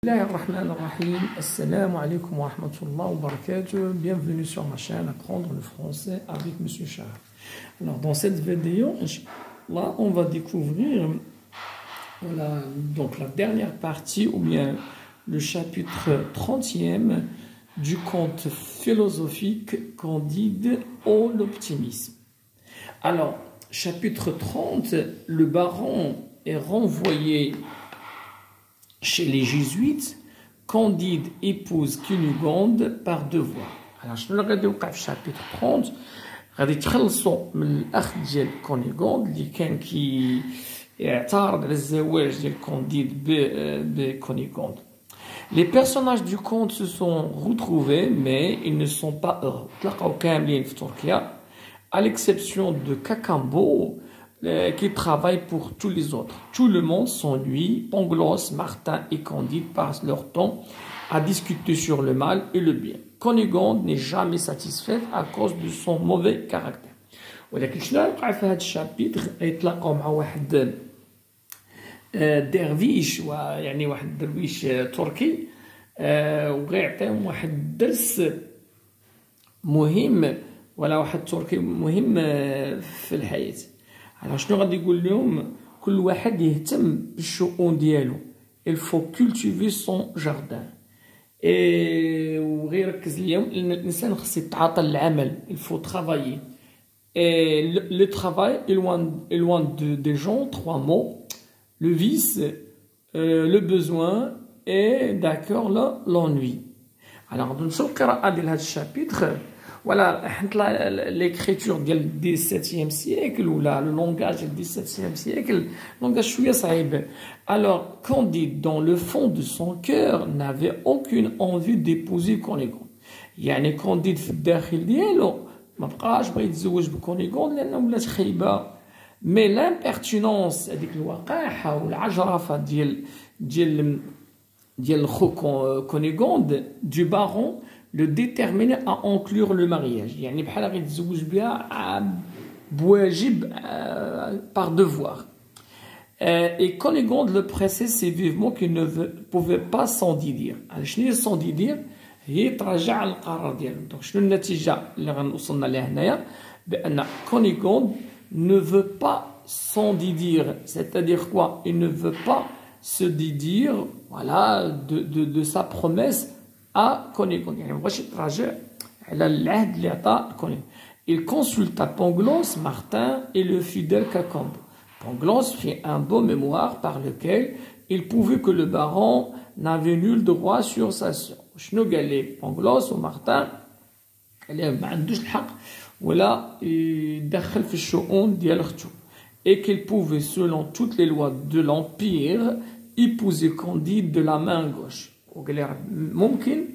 Assalamu alaikum wa rahmatullahi wa barakatuh. Bienvenue sur ma chaîne Apprendre le français avec Monsieur Shah. Alors dans cette vidéo, là on va découvrir donc la dernière partie ou bien le chapitre 30e du conte philosophique Candide ou l'optimisme. Alors chapitre 30, le baron est renvoyé chez les jésuites. Candide épouse Cunégonde par devoir. Alors شنو اللي غادي يوقع في chapitre 30 غادي يتخلصوا من الاخ ديال كونيغوند اللي كان يعترض على الزواج ديال كانديد بكونيغوند. Les personnages du conte se sont retrouvés mais ils ne sont pas heureux. تلاقاو كاملين في تركيا à l'exception de Kakambo qui travaille pour tous les autres. Tout le monde s'ennuie. Pangloss, Martin et Candide passent leur temps à discuter sur le mal et le bien. Cunégonde n'est jamais satisfaite à cause de son mauvais caractère. ولكن شنو وقع في هذا الشابيتر؟ يتلاقاو مع واحد درويش يعني واحد درويش تركي وغيعطيهم واحد الدرس مهم ولا واحد تركي مهم في الحياة. Alors شنو غادي يقول لهم؟ كل واحد يهتم بالشؤون ديالو. Il faut cultiver son jardin. وغير ركز اليوم ان الانسان خص يتعاطى العمل. Il faut travailler. Et le travail est loin des gens. Trois mots: le vice, le besoin et d'accord l'ennui. Alors نمشيو القراءة ديال هذا الشابيتر. Voilà, l'écriture du XVIIe siècle ou le langage du XVIIe siècle, langage chouïa saïb. Alors, Candide, dans le fond de son cœur, n'avait aucune envie d'épouser Cunégonde. يعني Candide في الداخل ديالو ما بقاش بغى يتزوج بكونيغوند لأنه ولات خايبة. Mais l'impertinence هذيك الوقاحة والعجرفة ديال خو كونيغوند du baron le déterminer à conclure le mariage. يعني بحال غيتزوج بها بواجب par devoir. Et Cunégonde le pressait si vivement qu'il ne pouvait pas s'en dédire. شنو هي s'en dédire؟ هي تراجع على القرار ديالو. دونك شنو النتيجة اللي غنوصلنا لها هنايا؟ بأن Cunégonde ne veut pas s'en dédire. C'est-à-dire quoi? Il ne veut pas se dédire, voilà, de sa promesse à Cunégonde. يعني مابغاش يتراجع على العهد اللي عطاه كونيغوند. Il consulta Pangloss, Martin et le fidèle Cacambo. Pangloss fit un beau mémoire par lequel il pouvait que le baron n'avait nul droit sur sa sœur. شنو قال لي Pangloss ومارتن؟ قال لهم ما عندوش الحق ولا يدخل في الشؤون ديال اختو. Et qu'il pouvait selon toutes les lois de l'empire épouser Candide de la main gauche. وقال لي ممكن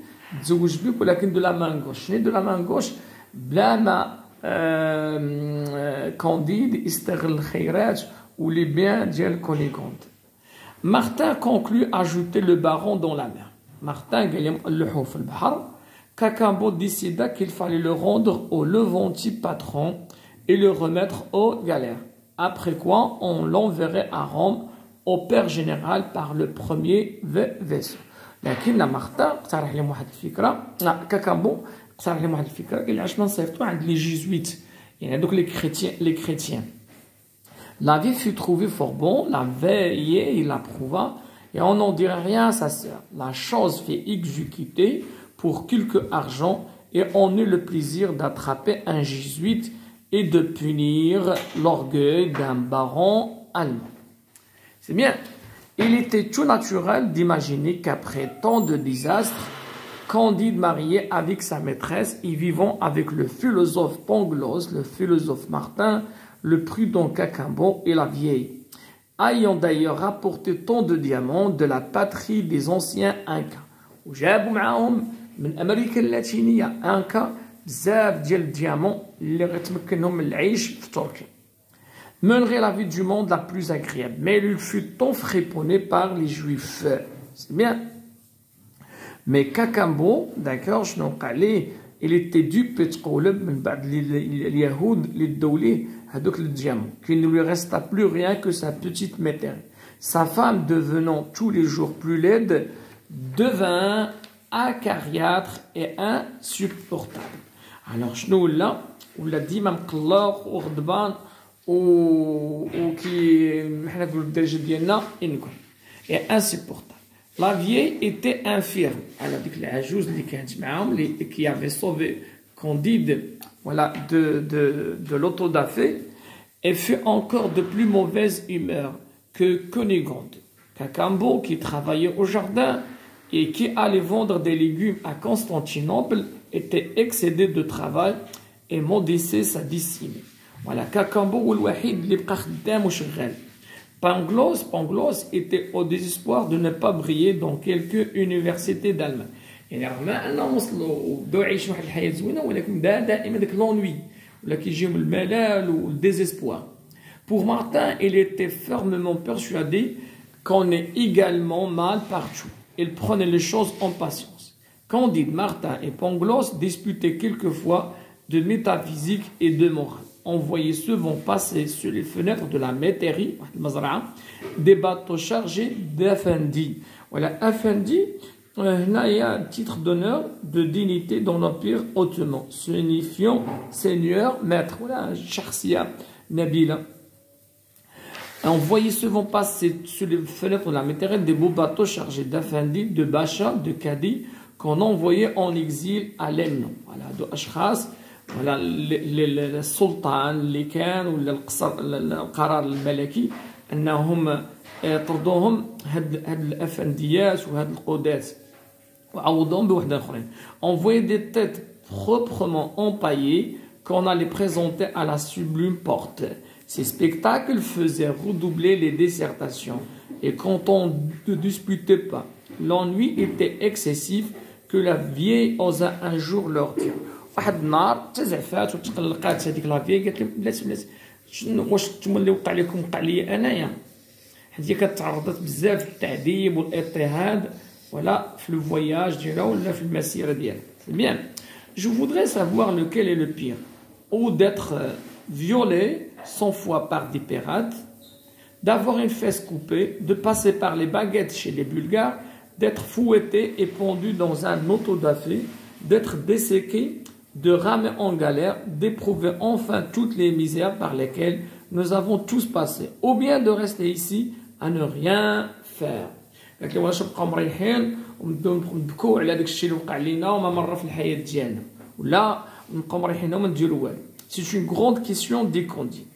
تزوج بك ولكن de la main gauche. شنو de la main gauche؟ بلا ما كانديد يستغل الخيرات ولي بيان ديال كونيغوند. Martin conclut ajouter le baron dans la mer. Martin قال لهم نلوحوه في البحر. Cacambo décida qu'il fallait le rendre au Levanti patron et le remettre aux galères. Après quoi on l'enverrait à Rome au père général par le premier vaisseau. لكن مارتن اقترح لهم واحد الفكره. كاكامبو اقترح لهم واحد الفكره قال علاش ما نصيفطوا عند لي جيزويت يعني هذوك لي chrétiens. L'avis fut trouvé fort bon, la veillée il l'approuva et on n'en dirait rien à sa sœur. La chose fut exécutée pour quelque argent et on eut le plaisir d'attraper un jésuite et de punir l'orgueil d'un baron allemand. C'est bien. Il était tout naturel d'imaginer qu'après tant de désastres, Candide marié avec sa maîtresse et vivant avec le philosophe Pangloss, le philosophe Martin, le prudent Cacambo et la vieille, ayant d'ailleurs rapporté tant de diamants de la patrie des anciens Incas. وجابوا معاهم من أمريكا اللاتينية أنكا بزاف ديال الديامون اللي غتمكنهم من العيش في تركيا. Mènerait la vie du monde la plus agréable. Mais il fut tant friponné par les juifs. C'est bien. Mais Cacambo, d'accord, je n'en parlais, il était dupe تقولب من بعد اليهود اللي داو ليه هذوك الديامون. Qu'il ne lui resta plus rien que sa petite métère. Sa femme devenant tous les jours plus laide, devint acariâtre et insupportable. Alors, شنو ولا ديما مقلق وغضبان وكي حنا نقولوا بالدرجه ديالنا انكم et insupportable. La vieille était infirme. Alors, ديك العجوز اللي كانت معاهم qui avait sauvé Candide, voilà, de l'autodafé, et fut encore de plus mauvaise humeur que Cunégonde. Cacambo, qui travaillait au jardin et qui allait vendre des légumes à Constantinople, était excédé de travail et maudissait sa destinée. Voilà, Cacambo ou l'ouahid li bqa khaddam ou shghal. Pangloss était au désespoir de ne pas briller dans quelques universités d'Allemagne. يعني رغم انهم وصلوا وبداو يعيشوا واحد الحياه زوينه ولكن دائما داك لونوي ولا كيجيهم الملل والديزيسبوار. Pour Martin, il était fermement persuadé qu'on est également mal partout. Il prenait les choses en patience. Candide, Martin et Pangloss disputaient quelquefois de métaphysique et de morale. On voyait souvent passer sur les fenêtres de la métairie, des bateaux chargés d'Afendi. Voilà, Afendi, là, il y a un titre d'honneur de dignité dans l'Empire ottoman, signifiant seigneur, maître. Voilà, Charsia, Nabila. On voyait souvent passer sur les fenêtres de la métairie des beaux bateaux chargés d'Afendi, de Bacha, de Cadi, qu'on envoyait en exil à l'Emnon. Voilà, de Ashkhas, voilà, le sultan, les khan, ou le qarar al-malaki, أنهم طردوهم هاد الأفنديات وهاد القودات وعوضوهم بوحدة أخرين. Envoyer des têtes proprement empaillées qu'on allait présenter à la sublime porte. Ces spectacles faisaient redoubler les dissertations et quand on ne disputait pas, l'ennui était excessif que la vieille osa un jour leur dire. واحد النهار تزعفات وتقلقات هذيك لا فيي قالت لهم بلاتي شنو واش نتوما اللي وقع لكم وقع لي انايا حيت هي كتعرضت بزاف للتعذيب والاضطهاد ولا في لو فواياج ديالها ولا في المسيره ديالها. C'est bien. Je voudrais savoir lequel est le pire, ou d'être violé 100 fois par des pirates, d'avoir une fesse coupée, de passer par les baguettes chez les Bulgares, d'être fouetté et pendu dans un autodafé, d'être desséqué, de ramer en galère, d'éprouver enfin toutes les misères par lesquelles nous avons tous passé, ou bien de rester ici à ne rien faire. لكن واش نبقاو مريحين ونبداو نبكوا على داك الشيء اللي وقع لينا وما مر في الحياه ديالنا ولا نبقاو مريحين وما نديروا والو. C'est une grande question des Candide.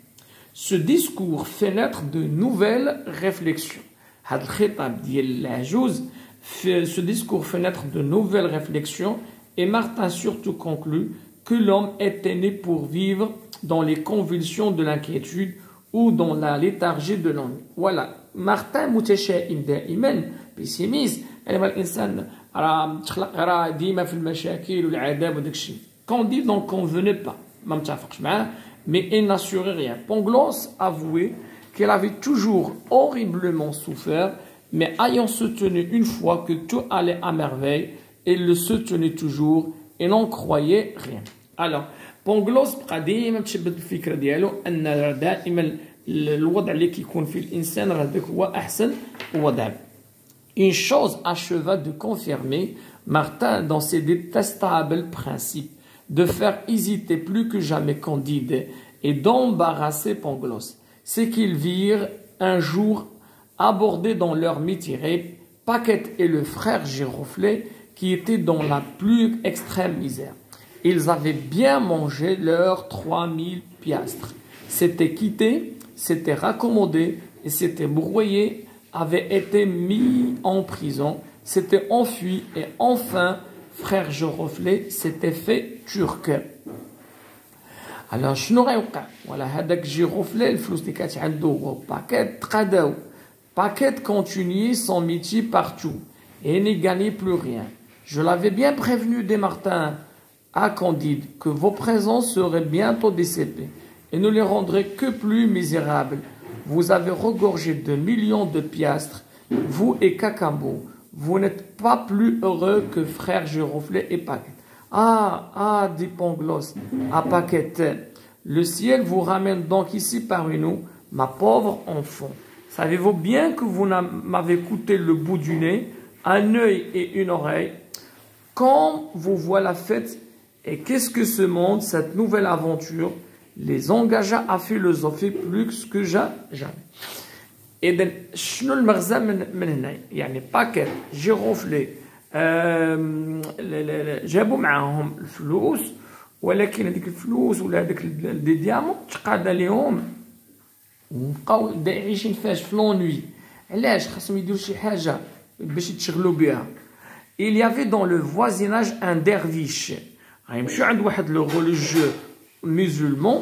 Ce discours fait naître de nouvelles réflexions. هذا الخطاب ديال العجوز ce discours fait naître de nouvelles réflexions. Et Martin surtout conclut que l'homme était né pour vivre dans les convulsions de l'inquiétude ou dans la léthargie de l'ennui. Voilà. Martin متشائم دائما pessimiste. الإنسان راه تخلق راه ديما في المشاكل والعذاب وداك الشيء. Candide n'en convenait pas. ما متفقش معاه. Mais il n'assurait rien. Pangloss avouait qu'elle avait toujours horriblement souffert, mais ayant soutenu une fois que tout allait à merveille, il le soutenait toujours et n'en croyait rien. Alors, Pangloss بقى ديما متشبت بالفكره ديالو ان دائما الوضع اللي كيكون فيه الانسان راه داك هو احسن وضع. Une chose acheva de confirmer Martin dans ses détestables principes, de faire hésiter plus que jamais Candide et d'embarrasser Pangloss. C'est qu'ils virent un jour aborder dans leur métirée Paquette et le frère Giroflée qui étaient dans la plus extrême misère. Ils avaient bien mangé leurs 3000 piastres, s'étaient quittés, s'étaient raccommodés et s'étaient brouillés, avaient été mis en prison, s'étaient enfuis et enfin, frère Giroflée s'était fait turc. Alors, شنو غيوقع؟ ولا هذاك جيروفلي الفلوس اللي كانت عنده هو باكيت تقاداو. Paquette continuait son métier partout et n'y gagnait plus rien. Je l'avais bien prévenu dès Martin à Candide que vos présents seraient bientôt dissipés et ne les rendraient que plus misérables. Vous avez regorgé de millions de piastres, vous et Cacambo. Vous n'êtes pas plus heureux que frère Giroflée et Paquette. Ah, dit Pangloss à Paquette, le ciel vous ramène donc ici parmi nous, ma pauvre enfant. Savez-vous bien que vous m'avez coûté le bout du nez un œil et une oreille, comme vous voilà faite, et qu'est-ce que ce monde, cette nouvelle aventure, les engagea à philosopher plus que jamais. إذن شنو المغزى من هنا؟ يعني باكيت جيروفلي جابوا معاهم الفلوس، ولكن هذيك الفلوس ولا هذاك دي ديامون تقاد ليهم وبقاو عايشين فاش في لونوي. علاش خاصهم يديروا شي حاجه باش يتشغلوا بها. Il y avait dans le voisinage un derviche. غيمشيو عند واحد لو religieux musulman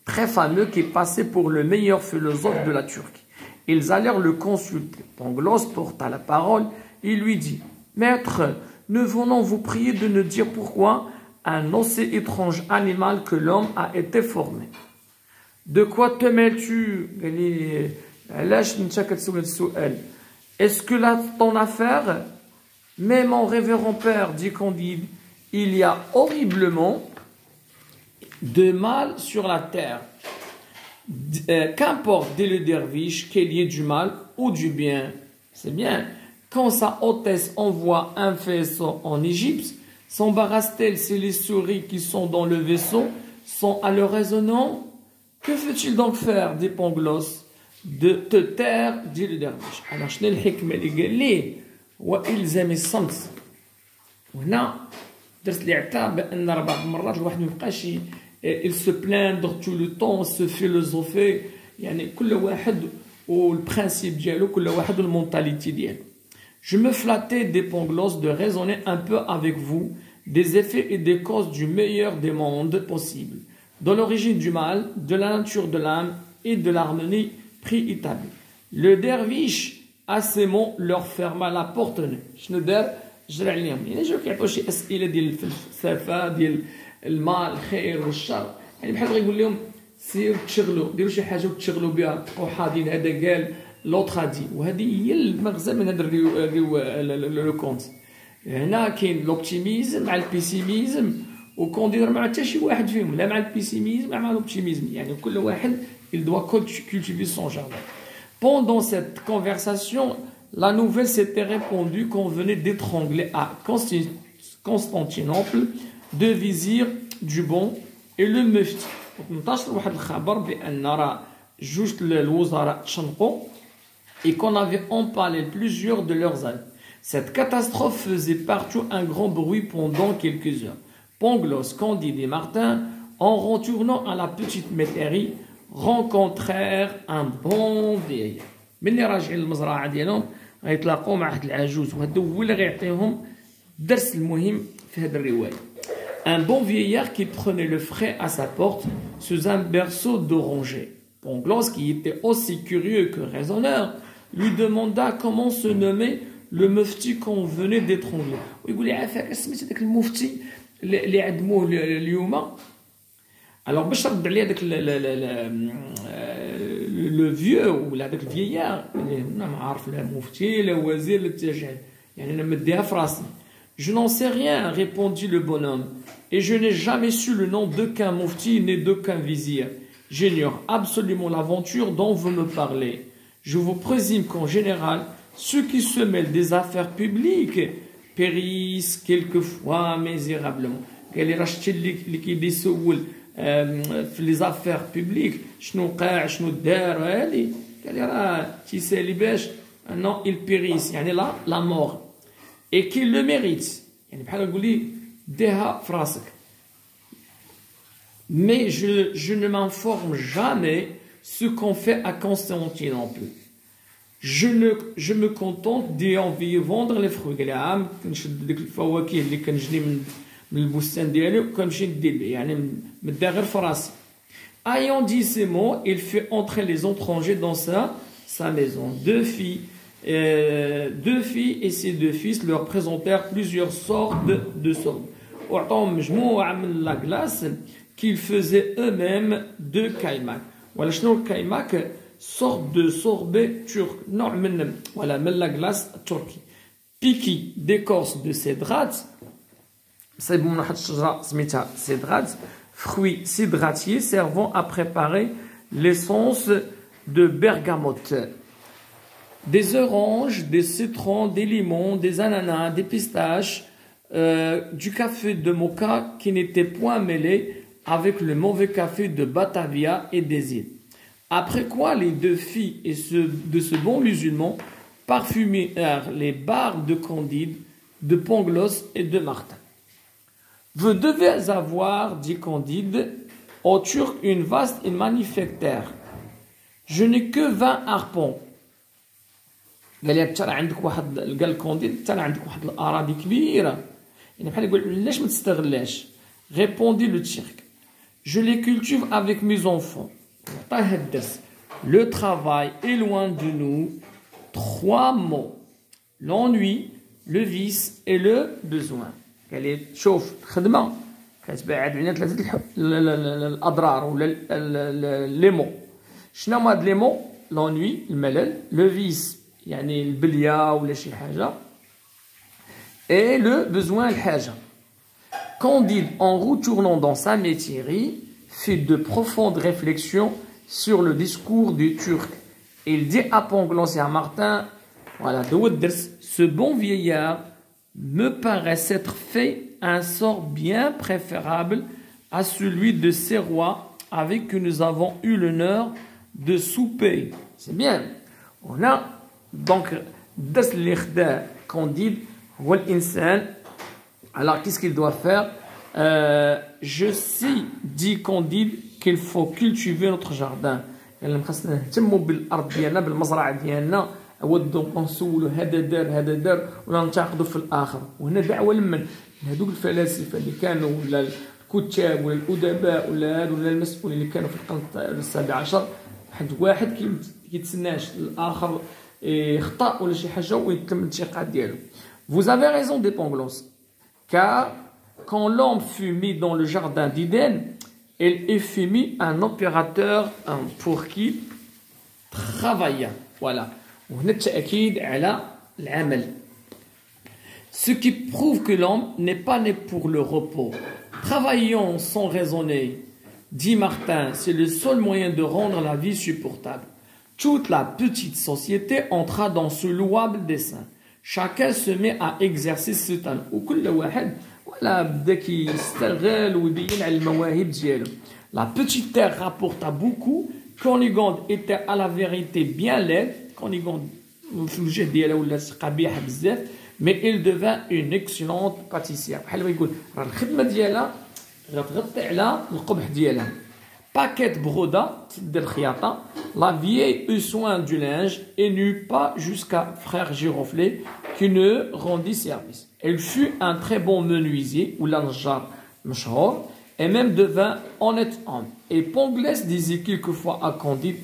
très fameux qui passait pour le meilleur philosophe de la Turquie. Ils allèrent le consulter. Pangloss porta la parole. Il lui dit: Maître, nous venons vous prier de nous dire pourquoi un aussi étrange animal que l'homme a été formé. De quoi te mêles-tu? Est-ce que là, ton affaire? Mais mon révérend père, dit Candide, il y a horriblement de mal sur la terre. Qu'importe, dit le derviche, qu'il y ait du mal ou du bien. C'est bien. Quand sa hôtesse envoie un vaisseau en Égypte, s'embarrasse-t-elle si les souris qui sont dans le vaisseau sont à leur raisonnant? Que faut-il donc faire, dit Pangloss? De te taire, dit le derviche. Alors, je n'ai le hikmah li قال ليه وإلزام الصمت. وهنا درت لي عتاب بأن بعض المرات الواحد ما يبقاش il se plaindre tout le temps, se philosopher. يعني كل واحد والبرانسيب ديالو، كل واحد والمونتاليتي ديالو. Je me flattais des Pangloss de raisonner un peu avec vous des effets et des causes du meilleur des mondes possibles, dans l'origine du mal, de la nature de l'âme et de l'harmonie préétablie. Le derviche à ces mots leur ferma la porte. شنو دار؟ جرى عليهم. يعني جاو كيعطيو شي اسئله ديال الفلسفه ديال المال الخير والشر، يعني بحال غيقول لهم سيروا تشغلوا، ديروا شي حاجه وتشغلوا بها، تبقاو حاضين هذا قال لوطخ دي. وهذه هي المغزى من هذا لو كونت. هنا كاين لوبتيميزم مع البيسيميزم، وكوندير مع حتى شي واحد فيهم، لا مع البيسيميزم لا مع لوبتيميزم. يعني كل واحد il doit cultiver son jardin. Pendant cette conversation, la nouvelle s'était répandue qu'on venait d'étrangler à Constantinople deux vizirs du bon et le mufti. انتشر واحد الخبر بأن راه جوج الوزراء تشنقوا et qu'on avait empalé plusieurs de leurs amis. Cette catastrophe faisait partout un grand bruit pendant quelques heures. Pangloss, Candide et Martin, en retournant à la petite métairie, rencontrèrent un bon vieillard. ملي راجعين للمزرعه ديالهم غيتلاقوا مع واحد العجوز، وهذا هو اللي غيعطيهم الدرس المهم في هذه الروايه. Un bon vieillard qui prenait le frais à sa porte sous un berceau d'oranger. Pangloss, qui était aussi curieux que raisonneur, lui demanda comment se nommait le mufti qu'on venait d'étrangler. ويقول لي عافاك سميت هذاك المفتي اللي عدموه اليوم. Alors باش رد عليه هذاك لو فيو ولا هذاك الفييار، انا ما عارف لا مفتي لا وزير لا حتى شي، يعني انا مديها في راسي. Je n'en sais rien, répondit le bonhomme, et je n'ai jamais su le nom d'aucun mufti ni d'aucun vizir. J'ignore absolument l'aventure dont vous me parlez. Je vous présume qu'en général, ceux qui se mêlent des affaires publiques périssent quelquefois misérablement. قال لي راه شتي اللي كيبدا يسول في لي زافير بوبليك شنو وقع شنو دار هادي، قال لي راه تيسالي باش non il périsse يعني la mort et qu'il le mérite. يعني بحال نقول لي ديها في راسك. Mais je ne m'informe jamais ce qu'on fait à Constantinople. Je me contente d'y envoyer vendre les fruits. قال لي عام كنشد ديك الفواكه اللي كنجني من البستان ديالي وكنمشي ندير به، يعني مدا غير في راسي. Ayant dit ces mots, il fait entrer les étrangers dans sa maison. Deux filles et ses deux fils leur présentèrent plusieurs sortes de sorbets. وعطاهم مجموعة من la glace qu'ils faisaient eux-mêmes de kaymak. ولا شنو الكايماك؟ sorte de sorbet turc، نوع من la glace turque. Piqué d'écorce de cédrate. صايبوا من واحد الشجرة سميتها cédrate, fruit cédratier servant à préparer l'essence de bergamote. des oranges, des citrons, des limons, des ananas, des pistaches, du café de moka qui n'était point mêlé avec le mauvais café de Batavia et des îles. Après quoi, les deux filles de ce bon musulman parfumèrent les barres de Candide, de Pangloss et de Martin. Vous devez avoir, dit Candide, aux Turcs une vaste et magnifique terre. Je n'ai que 20 harpons. قال لي ترى عندك واحد قال كونديد ترى عندك واحد الاراضي كبيره يعني بحال يقول علاش ما تستغلاش répondit le Turc. Je les cultive avec mes enfants. عطاه الدرس. Le travail est loin de nous. 3 mots. L'ennui, le vice et le besoin. قال لي شوف الخدمه كتبعد علينا 3 الاضرار ولا لي مو. شنو هما هاد لي مو؟ l'ennui الملل, le vice يعني البليه ولا شي حاجه, et le besoin الحاجه. Candide, en retournant dans sa métairie, fait de profondes réflexions sur le discours du Turc. Il dit à Pangloss et à Martin, voilà, ce bon vieillard me paraît s'être fait un sort bien préférable à celui de ces rois avec qui nous avons eu l'honneur de souper. C'est bien. On a donc das l'Ikhda Candide ou l'insan. Alors qu'est-ce qu'il doit faire? Je sais, dit Candide, qu'il faut cultiver notre jardin. يعني خاصنا نهتموا بالارض ديالنا بالمزرعه ديالنا, ودو نسولوا هذا دار ولا ننتقدوا في الاخر. وهنا دعوه لمن هذوك الفلاسفه اللي كانوا ولا الكتاب ولا الادباء ولا المسؤولين اللي كانوا في القرن السابع عشر. واحد كيتسناش الاخر يخطا ولا شي حاجه ويتم الانتقاد ديالو. Vous avez raison des Pangloss, car quand l'homme fut mis dans le jardin d'Éden, il fut mis un opérateur pour qui travailla. Voilà. وهنا التأكيد على العمل. Ce qui prouve que l'homme n'est pas né pour le repos. Travaillons sans raisonner. Dit Martin, c'est le seul moyen de rendre la vie supportable. Toute la petite société entra dans ce louable dessein. Chacun se met à exercer ce talent. وكل واحد ولا بدا كيستغل ويبين على المواهب ديالو. La petite terre rapporta beaucoup. Cunégonde était à la vérité bien laide. Cunégonde في الوجه ديالها ولا قبيحه بزاف, mais il devint une excellente pâtissière. بحال يقول راه الخدمه ديالها غتغطي على القبح ديالها. Paquette broda, de l'chiata, la vieille eut soin du linge et n'eut pas jusqu'à frère Giroflée qui ne rendit service. Elle fut un très bon menuisier, ou l'anjar mshor, et même devint honnête homme. Et Pangloss disait quelquefois à Candide,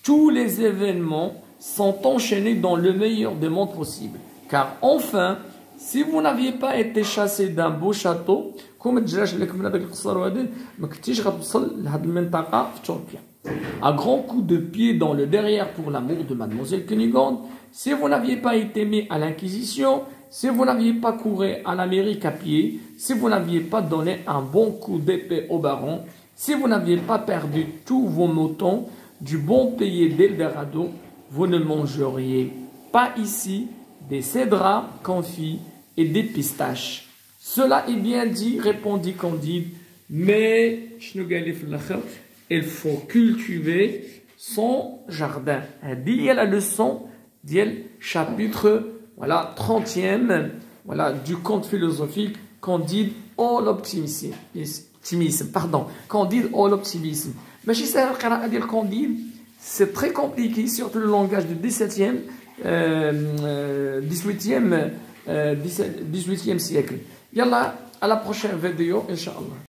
tous les événements sont enchaînés dans le meilleur des mondes possibles. Car enfin, si vous n'aviez pas été chassé d'un beau château, comme تجراش لك من هذاك القصر وهذا ما كنتيش غتوصل لهاد المنطقه في تركيا. À grands coups de pied dans le derrière pour l'amour de mademoiselle Cunégonde, si vous n'aviez pas été mis à l'inquisition, si vous n'aviez pas couru à l'Amérique à pied, si vous n'aviez pas donné un bon coup d'épée au baron, si vous n'aviez pas perdu tous vos moutons du bon pays d'Eldorado, vous ne mangeriez pas ici des cédrats confits et des pistaches. Cela est bien dit, répondit Candide, mais il faut cultiver son jardin. Il y a la leçon du chapitre 30e du conte philosophique Candide ou l'optimisme. Candide ou l'optimisme. Mais si c'est le dire Candide, c'est très compliqué, surtout le langage du 18e siècle. Yalla, à la prochaine vidéo, Inch'Allah.